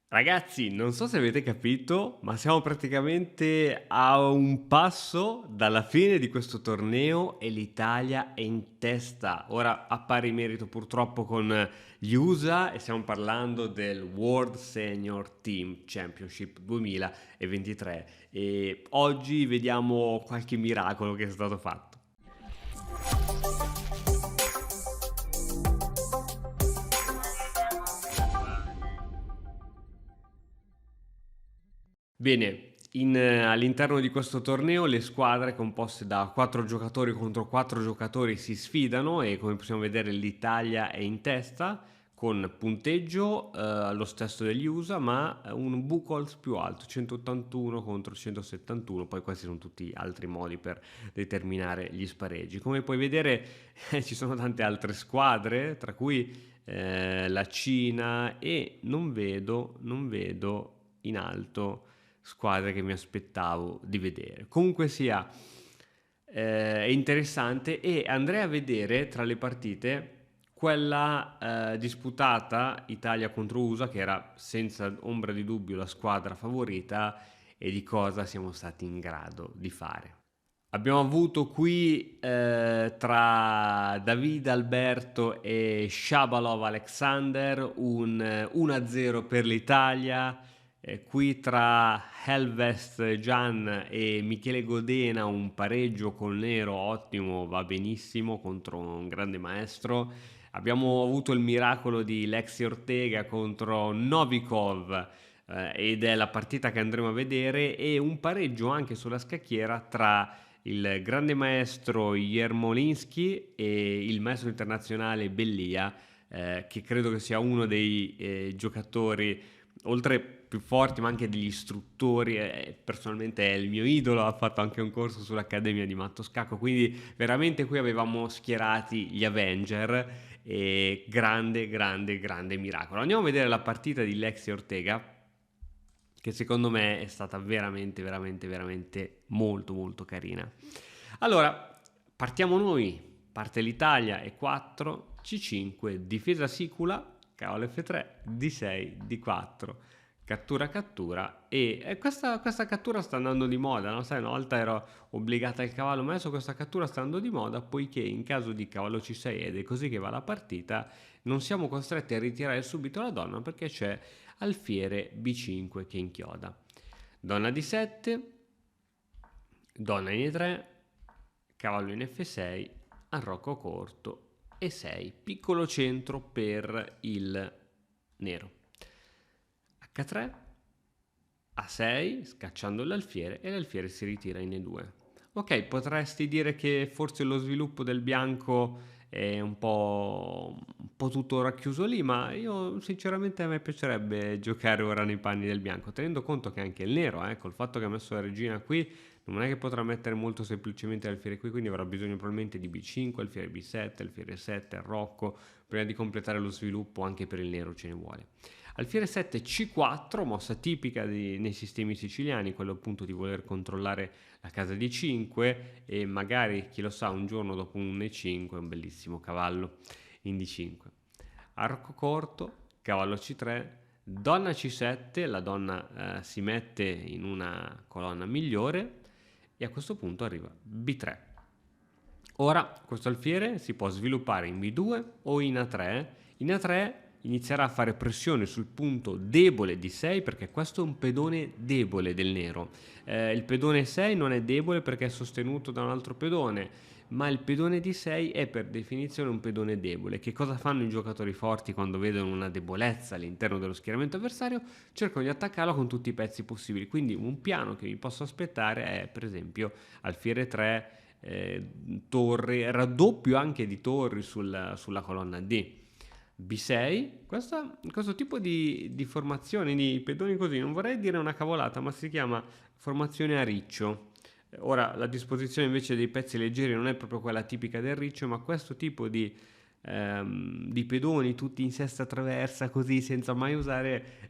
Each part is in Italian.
Ragazzi, non so se avete capito, ma siamo praticamente a un passo dalla fine di questo torneo e l'Italia è in testa. Ora a pari merito purtroppo con gli USA e stiamo parlando del World Senior Team Championship 2023 e oggi vediamo qualche miracolo che è stato fatto. Bene, all'interno di questo torneo le squadre composte da 4 giocatori contro 4 giocatori si sfidano e come possiamo vedere l'Italia è in testa con punteggio lo stesso degli USA ma un Buchholz più alto, 181 contro 171, poi questi sono tutti altri modi per determinare gli spareggi. Come puoi vedere ci sono tante altre squadre, tra cui la Cina e non vedo in alto squadre che mi aspettavo di vedere. Comunque sia, è interessante e andrei a vedere tra le partite quella disputata Italia contro USA, che era senza ombra di dubbio la squadra favorita e di cosa siamo stati in grado di fare. Abbiamo avuto qui tra David Alberto e Shabalov Alexander un 1-0 per l'Italia, qui tra Helvest Gian e Michele Godena un pareggio col nero ottimo, va benissimo contro un grande maestro. Abbiamo avuto il miracolo di Lexi Ortega contro Novikov, ed è la partita che andremo a vedere, e un pareggio anche sulla scacchiera tra il grande maestro Yermolinsky e il maestro internazionale Bellia, che credo che sia uno dei giocatori, oltre più forti, ma anche degli istruttori. Personalmente è il mio idolo, ha fatto anche un corso sull'Accademia di Matto Scacco, quindi veramente qui avevamo schierati gli Avenger e grande, grande, grande miracolo. Andiamo a vedere la partita di Lexi Ortega, che secondo me è stata veramente, veramente, veramente molto, molto carina. Allora, partiamo noi, parte l'Italia, E4, C5, difesa sicula, cavallo F3, D6, D4, cattura cattura e questa cattura sta andando di moda, no? Sai, una volta ero obbligata al cavallo, ma adesso questa cattura sta andando di moda poiché in caso di cavallo C6 ed è così che va la partita, non siamo costretti a ritirare subito la donna perché c'è alfiere B5 che inchioda. Donna D7, donna in E3, cavallo in F6, arrocco corto E6, piccolo centro per il nero. H3, A6, scacciando l'alfiere e l'alfiere si ritira in E2. Ok, potresti dire che forse lo sviluppo del bianco è un po' tutto racchiuso lì, ma io sinceramente a me piacerebbe giocare ora nei panni del bianco, tenendo conto che anche il nero, col fatto che ha messo la regina qui, non è che potrà mettere molto semplicemente l'alfiere qui, quindi avrà bisogno probabilmente di B5, alfiere B7, alfiere 7, arrocco, prima di completare lo sviluppo anche per il nero ce ne vuole. Alfiere 7 C4, mossa tipica nei sistemi siciliani, quello appunto di voler controllare la casa di 5 e magari, chi lo sa, un giorno dopo un E5 un bellissimo cavallo in D5. Arco corto, cavallo C3, donna C7, la donna si mette in una colonna migliore e a questo punto arriva B3. Ora questo alfiere si può sviluppare in B2 o in A3. In A3 inizierà a fare pressione sul punto debole di 6 perché questo è un pedone debole del nero. Il pedone 6 non è debole perché è sostenuto da un altro pedone, ma il pedone di 6 è per definizione un pedone debole. Che cosa fanno i giocatori forti quando vedono una debolezza all'interno dello schieramento avversario? Cercano di attaccarlo con tutti i pezzi possibili. Quindi un piano che mi posso aspettare è per esempio alfiere 3, torri, raddoppio anche di torri sulla colonna D. B6, questo tipo di formazione di pedoni così, non vorrei dire una cavolata, ma si chiama formazione a riccio. Ora, la disposizione invece dei pezzi leggeri non è proprio quella tipica del riccio, ma questo tipo di pedoni tutti in sesta traversa, così senza mai usare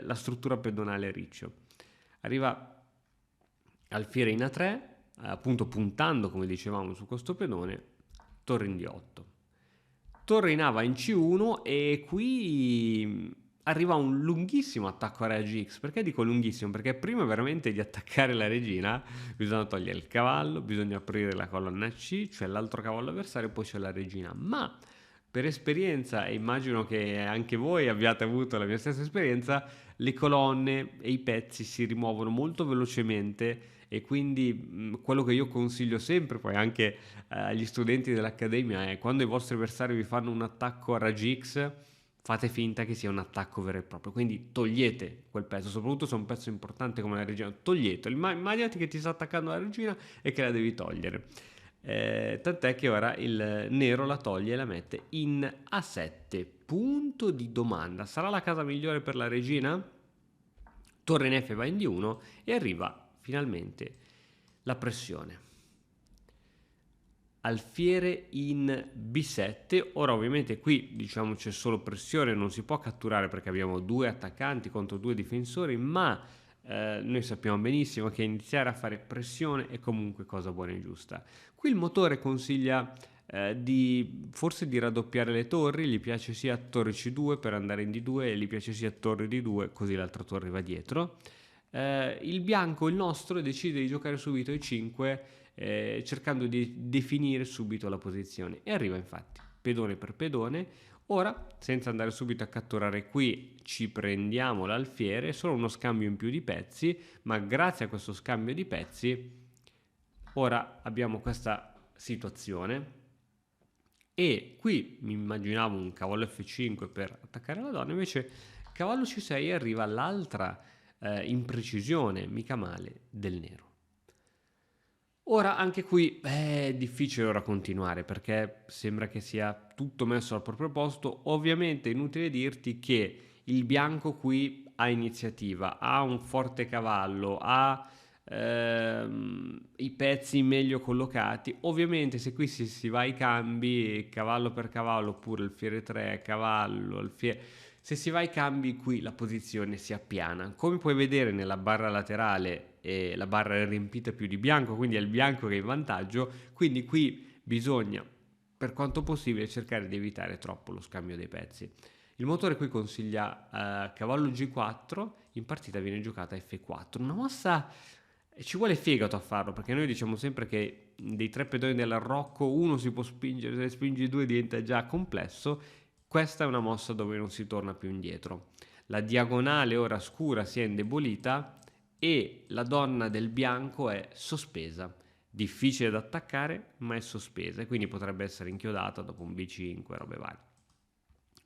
la struttura pedonale a riccio. Arriva alfiere in A3, appunto puntando, come dicevamo, su questo pedone, torre in D8. Torre in A va in C1 e qui arriva un lunghissimo attacco a raggi X. Perché dico lunghissimo? Perché prima veramente di attaccare la regina bisogna togliere il cavallo, bisogna aprire la colonna C, cioè l'altro cavallo avversario, poi c'è la regina. Ma per esperienza, e immagino che anche voi abbiate avuto la mia stessa esperienza, le colonne e i pezzi si rimuovono molto velocemente e quindi quello che io consiglio sempre, poi anche agli studenti dell'accademia, è quando i vostri avversari vi fanno un attacco a raggi X, fate finta che sia un attacco vero e proprio, quindi togliete quel pezzo, soprattutto se è un pezzo importante come la regina, toglietelo, immaginati che ti sta attaccando la regina e che la devi togliere. Tant'è che ora il nero la toglie e la mette in A7, punto di domanda. Sarà la casa migliore per la regina? Torre in F va in D1 e arriva finalmente la pressione. Alfiere in B7. Ora ovviamente qui diciamo c'è solo pressione, non si può catturare perché abbiamo due attaccanti contro due difensori, ma noi sappiamo benissimo che iniziare a fare pressione è comunque cosa buona e giusta. Qui il motore consiglia forse di raddoppiare le torri, gli piace sia torre C2 per andare in D2 e gli piace sia torre D2 così l'altra torre va dietro. Il bianco, il nostro, decide di giocare subito E5 cercando di definire subito la posizione e arriva infatti pedone per pedone. Ora, senza andare subito a catturare qui, ci prendiamo l'alfiere, solo uno scambio in più di pezzi, ma grazie a questo scambio di pezzi ora abbiamo questa situazione e qui mi immaginavo un cavallo F5 per attaccare la donna, invece cavallo C6 arriva l'altra imprecisione, mica male, del nero. Ora anche qui è difficile ora continuare perché sembra che sia tutto messo al proprio posto. Ovviamente è inutile dirti che il bianco qui ha iniziativa, ha un forte cavallo, ha i pezzi meglio collocati. Ovviamente se qui si va ai cambi, cavallo per cavallo, oppure alfiere 3, cavallo, alfiere... Se si va ai cambi qui la posizione si appiana. Come puoi vedere nella barra laterale la barra è riempita più di bianco, quindi è il bianco che è in vantaggio, quindi qui bisogna per quanto possibile cercare di evitare troppo lo scambio dei pezzi. Il motore qui consiglia cavallo G4, in partita viene giocata F4, una mossa ci vuole fegato a farlo perché noi diciamo sempre che dei tre pedoni dell'arrocco uno si può spingere, se spingi due diventa già complesso. Questa è una mossa dove non si torna più indietro. La diagonale ora scura si è indebolita e la donna del bianco è sospesa. Difficile da attaccare, ma è sospesa e quindi potrebbe essere inchiodata dopo un B5, robe varie.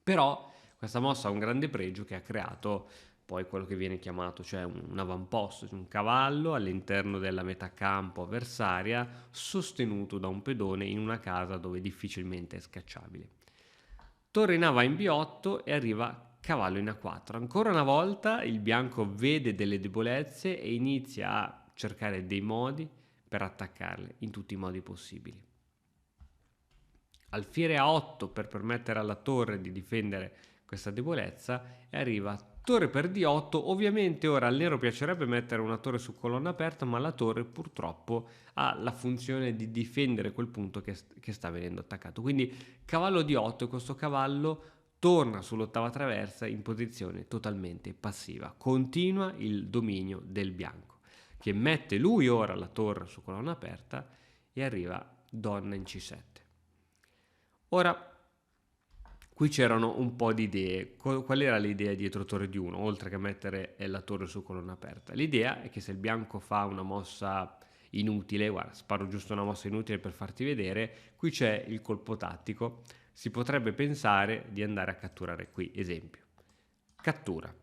Però questa mossa ha un grande pregio che ha creato poi quello che viene chiamato, cioè un avamposto, un cavallo all'interno della metà campo avversaria sostenuto da un pedone in una casa dove difficilmente è scacciabile. Torre in A va in B8 e arriva cavallo in A4. Ancora una volta il bianco vede delle debolezze e inizia a cercare dei modi per attaccarle in tutti i modi possibili. Alfiere A8 per permettere alla torre di difendere questa debolezza e arriva torre per D8. Ovviamente ora al nero piacerebbe mettere una torre su colonna aperta, ma la torre purtroppo ha la funzione di difendere quel punto che sta venendo attaccato. Quindi cavallo D8 e questo cavallo torna sull'ottava traversa in posizione totalmente passiva. Continua il dominio del bianco che mette lui ora la torre su colonna aperta e arriva donna in C7. Ora qui c'erano un po' di idee. Qual era l'idea dietro torre di 1, oltre che mettere la torre su colonna aperta? L'idea è che se il bianco fa una mossa inutile, guarda, sparo giusto una mossa inutile per farti vedere, qui c'è il colpo tattico, si potrebbe pensare di andare a catturare qui, esempio. Cattura.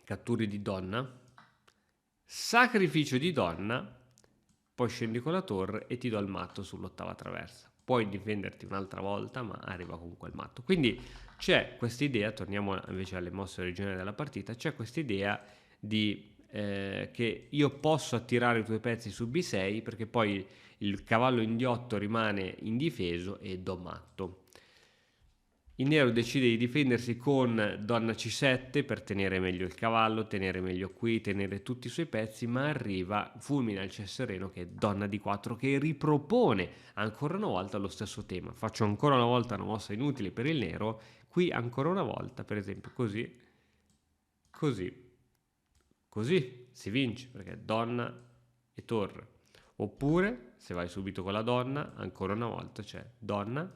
Catturi di donna, sacrificio di donna, poi scendi con la torre e ti do il matto sull'ottava traversa. Puoi difenderti un'altra volta, ma arriva comunque il matto. Quindi c'è questa idea, torniamo invece alle mosse originali della partita, c'è questa idea di che io posso attirare i tuoi pezzi su B6 perché poi il cavallo in D8 rimane indifeso e do matto. Il nero decide di difendersi con donna C7 per tenere meglio il cavallo, tenere meglio qui, tenere tutti i suoi pezzi, ma arriva, fulmina il sereno che è donna D4 che ripropone ancora una volta lo stesso tema. Faccio ancora una volta una mossa inutile per il nero, Qui ancora una volta, per esempio, così, così, così si vince perché donna e torre. Oppure, se vai subito con la donna, ancora una volta c'è donna,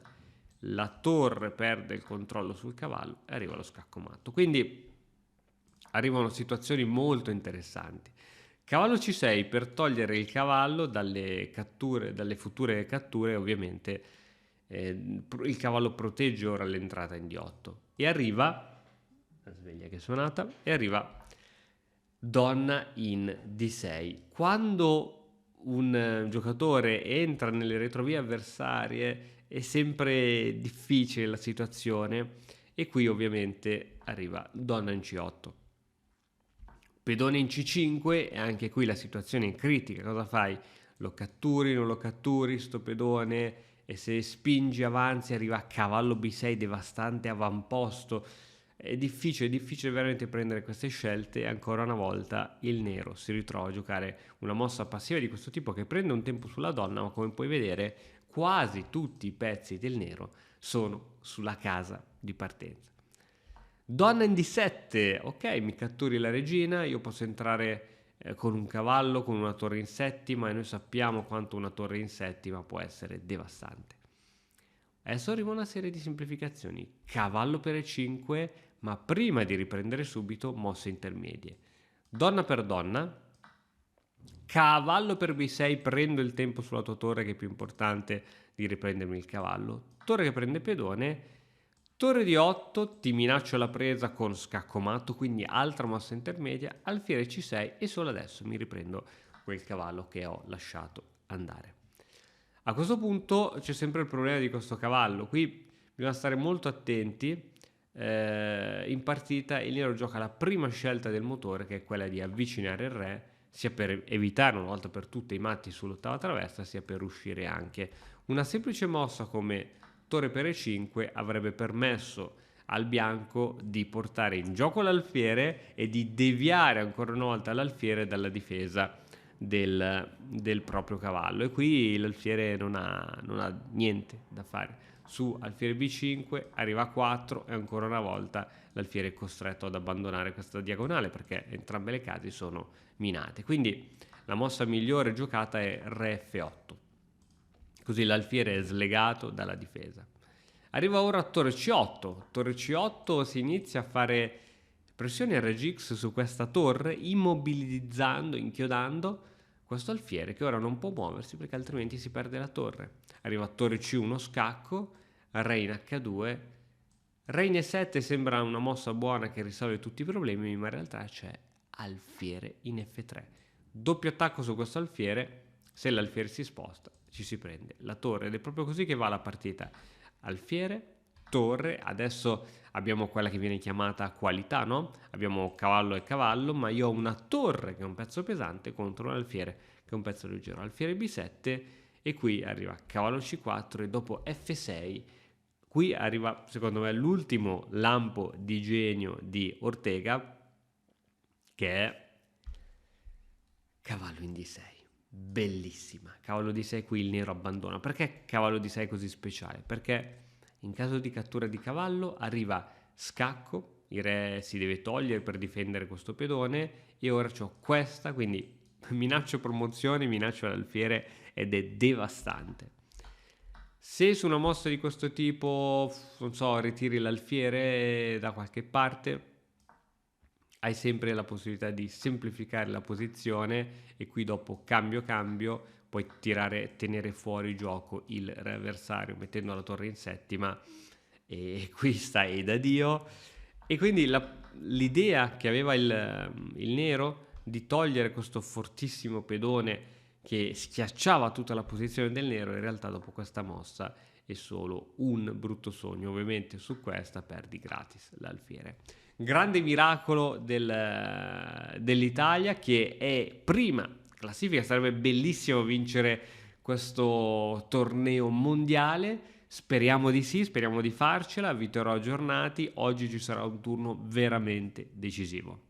la torre perde il controllo sul cavallo e arriva lo scacco matto. Quindi arrivano situazioni molto interessanti. Cavallo C6 per togliere il cavallo dalle catture, dalle future catture, ovviamente il cavallo protegge ora l'entrata in D8 e arriva, la sveglia che è suonata, e arriva donna in D6. Quando un giocatore entra nelle retrovie avversarie è sempre difficile la situazione e qui ovviamente arriva donna in C8. Pedone in C5 e anche qui la situazione è critica. Cosa fai? Lo catturi, non lo catturi, sto pedone, e se spingi avanti arriva cavallo B6 devastante avamposto. È difficile veramente prendere queste scelte e ancora una volta il nero si ritrova a giocare una mossa passiva di questo tipo che prende un tempo sulla donna, ma come puoi vedere quasi tutti i pezzi del nero sono sulla casa di partenza. Donna in D7, ok, mi catturi la regina, io posso entrare con un cavallo, con una torre in settima e noi sappiamo quanto una torre in settima può essere devastante. Adesso arriva una serie di semplificazioni, cavallo per E5, ma prima di riprendere subito mosse intermedie. Donna per donna, cavallo per B6, prendo il tempo sulla tua torre che è più importante di riprendermi il cavallo, torre che prende pedone, torre di 8, ti minaccio la presa con scacco matto, quindi altra mossa intermedia, alfiere C6 e solo adesso mi riprendo quel cavallo che ho lasciato andare. A questo punto c'è sempre il problema di questo cavallo, qui bisogna stare molto attenti, in partita il nero gioca la prima scelta del motore che è quella di avvicinare il re, sia per evitare una volta per tutte i matti sull'ottava traversa, sia per uscire anche. Una semplice mossa come torre per E5 avrebbe permesso al bianco di portare in gioco l'alfiere e di deviare ancora una volta l'alfiere dalla difesa del proprio cavallo, e qui l'alfiere non ha niente da fare. Su alfiere B5 arriva a 4 e ancora una volta l'alfiere è costretto ad abbandonare questa diagonale perché entrambe le case sono minate, quindi la mossa migliore giocata è re F8, così l'alfiere è slegato dalla difesa. Arriva ora torre C8. Torre C8 si inizia a fare pressione a Regix su questa torre, immobilizzando, inchiodando questo alfiere che ora non può muoversi perché altrimenti si perde la torre. Arriva torre C1 scacco, re in H2, re in E7 sembra una mossa buona che risolve tutti i problemi, ma in realtà c'è alfiere in F3. Doppio attacco su questo alfiere, se l'alfiere si sposta ci si prende la torre ed è proprio così che va la partita. Alfiere, torre, adesso abbiamo quella che viene chiamata qualità, no? Abbiamo cavallo e cavallo, ma io ho una torre che è un pezzo pesante contro un alfiere che è un pezzo leggero. Alfiere B7 e qui arriva cavallo C4 e dopo F6 qui arriva secondo me l'ultimo lampo di genio di Ortega che è cavallo in D6. Bellissima, cavallo di 6 qui il nero abbandona. Perché cavallo di 6 è così speciale? Perché in caso di cattura di cavallo arriva scacco, il re si deve togliere per difendere questo pedone e ora ho questa, quindi minaccio promozione, minaccio l'alfiere ed è devastante. Se su una mossa di questo tipo, non so, ritiri l'alfiere da qualche parte, hai sempre la possibilità di semplificare la posizione e qui dopo cambio puoi tenere fuori gioco il re avversario mettendo la torre in settima e qui stai da Dio. E quindi l'idea che aveva il nero di togliere questo fortissimo pedone che schiacciava tutta la posizione del nero in realtà dopo questa mossa è solo un brutto sogno. Ovviamente su questa perdi gratis l'alfiere. Grande miracolo dell'Italia che è prima classifica, sarebbe bellissimo vincere questo torneo mondiale, speriamo di sì, speriamo di farcela, vi terrò aggiornati, oggi ci sarà un turno veramente decisivo.